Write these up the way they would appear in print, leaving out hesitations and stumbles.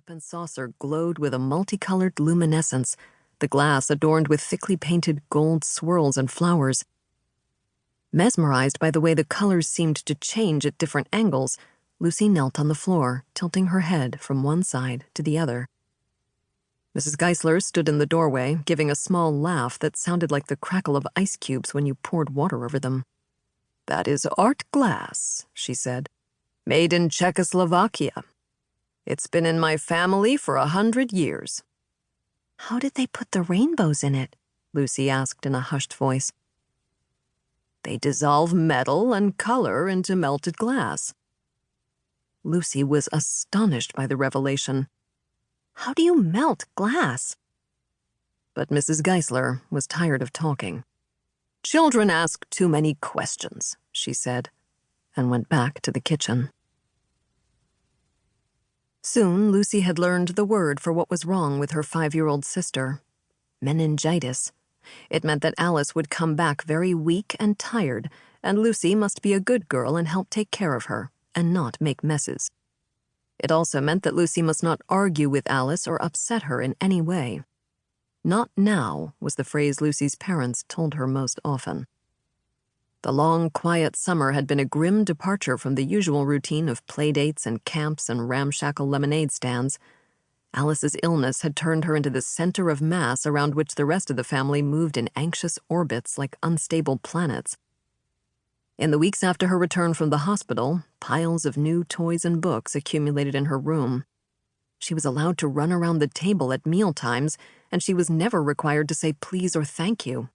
cup and saucer glowed with a multicolored luminescence, the glass adorned with thickly painted gold swirls and flowers. Mesmerized by the way the colors seemed to change at different angles, Lucy knelt on the floor, tilting her head from one side to the other. Mrs. Geisler stood in the doorway, giving a small laugh that sounded like the crackle of ice cubes when you poured water over them. "That is art glass," she said, "made in Czechoslovakia. It's been in my family for 100 years. "How did they put the rainbows in it?" Lucy asked in a hushed voice. "They dissolve metal and color into melted glass." Lucy was astonished by the revelation. "How do you melt glass?" But Mrs. Geisler was tired of talking. "Children ask too many questions," she said, and went back to the kitchen. Soon, Lucy had learned the word for what was wrong with her 5-year-old sister: meningitis. It meant that Alice would come back very weak and tired, and Lucy must be a good girl and help take care of her, and not make messes. It also meant that Lucy must not argue with Alice or upset her in any way. "Not now," was the phrase Lucy's parents told her most often. The long, quiet summer had been a grim departure from the usual routine of playdates and camps and ramshackle lemonade stands. Alice's illness had turned her into the center of mass around which the rest of the family moved in anxious orbits like unstable planets. In the weeks after her return from the hospital, piles of new toys and books accumulated in her room. She was allowed to run around the table at mealtimes, and she was never required to say please or thank you.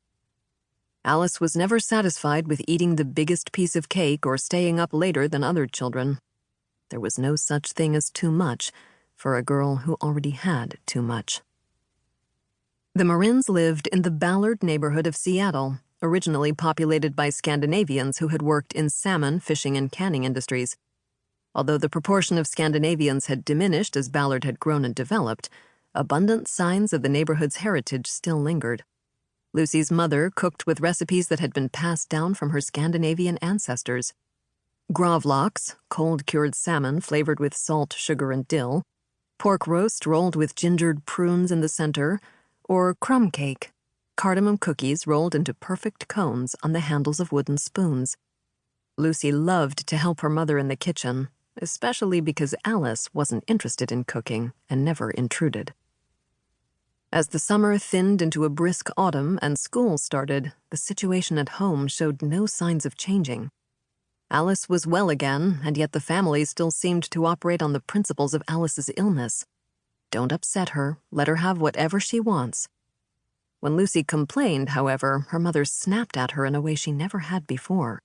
Alice was never satisfied with eating the biggest piece of cake or staying up later than other children. There was no such thing as too much for a girl who already had too much. The Marinns lived in the Ballard neighborhood of Seattle, originally populated by Scandinavians who had worked in salmon, fishing, and canning industries. Although the proportion of Scandinavians had diminished as Ballard had grown and developed, abundant signs of the neighborhood's heritage still lingered. Lucy's mother cooked with recipes that had been passed down from her Scandinavian ancestors. Gravlax, cold-cured salmon flavored with salt, sugar, and dill, pork roast rolled with gingered prunes in the center, or crumb cake, cardamom cookies rolled into perfect cones on the handles of wooden spoons. Lucy loved to help her mother in the kitchen, especially because Alice wasn't interested in cooking and never intruded. As the summer thinned into a brisk autumn and school started, the situation at home showed no signs of changing. Alice was well again, and yet the family still seemed to operate on the principles of Alice's illness. Don't upset her, let her have whatever she wants. When Lucy complained, however, her mother snapped at her in a way she never had before.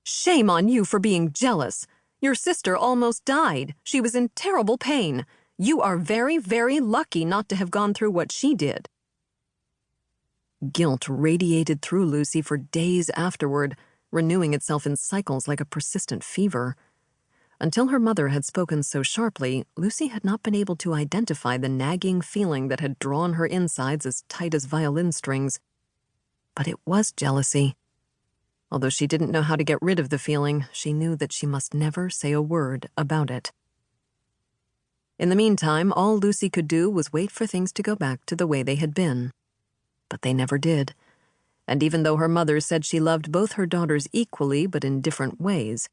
"Shame on you for being jealous! Your sister almost died. She was in terrible pain. You are very, very lucky not to have gone through what she did." Guilt radiated through Lucy for days afterward, renewing itself in cycles like a persistent fever. Until her mother had spoken so sharply, Lucy had not been able to identify the nagging feeling that had drawn her insides as tight as violin strings. But it was jealousy. Although she didn't know how to get rid of the feeling, she knew that she must never say a word about it. In the meantime, all Lucy could do was wait for things to go back to the way they had been. But they never did. And even though her mother said she loved both her daughters equally but in different ways,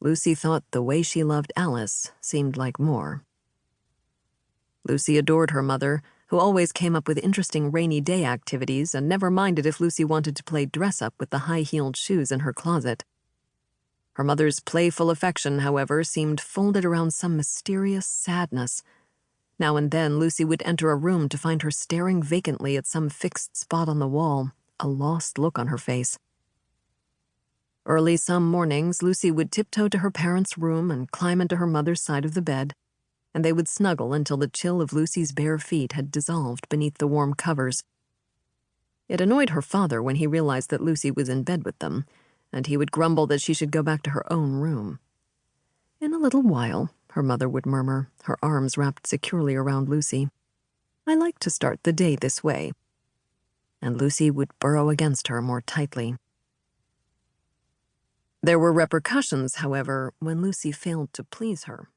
Lucy thought the way she loved Alice seemed like more. Lucy adored her mother, who always came up with interesting rainy day activities and never minded if Lucy wanted to play dress-up with the high-heeled shoes in her closet. Her mother's playful affection, however, seemed folded around some mysterious sadness. Now and then, Lucy would enter a room to find her staring vacantly at some fixed spot on the wall, a lost look on her face. Early some mornings, Lucy would tiptoe to her parents' room and climb into her mother's side of the bed, and they would snuggle until the chill of Lucy's bare feet had dissolved beneath the warm covers. It annoyed her father when he realized that Lucy was in bed with them, and he would grumble that she should go back to her own room. "In a little while," her mother would murmur, her arms wrapped securely around Lucy. "I like to start the day this way." And Lucy would burrow against her more tightly. There were repercussions, however, when Lucy failed to please her.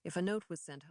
If a note was sent home...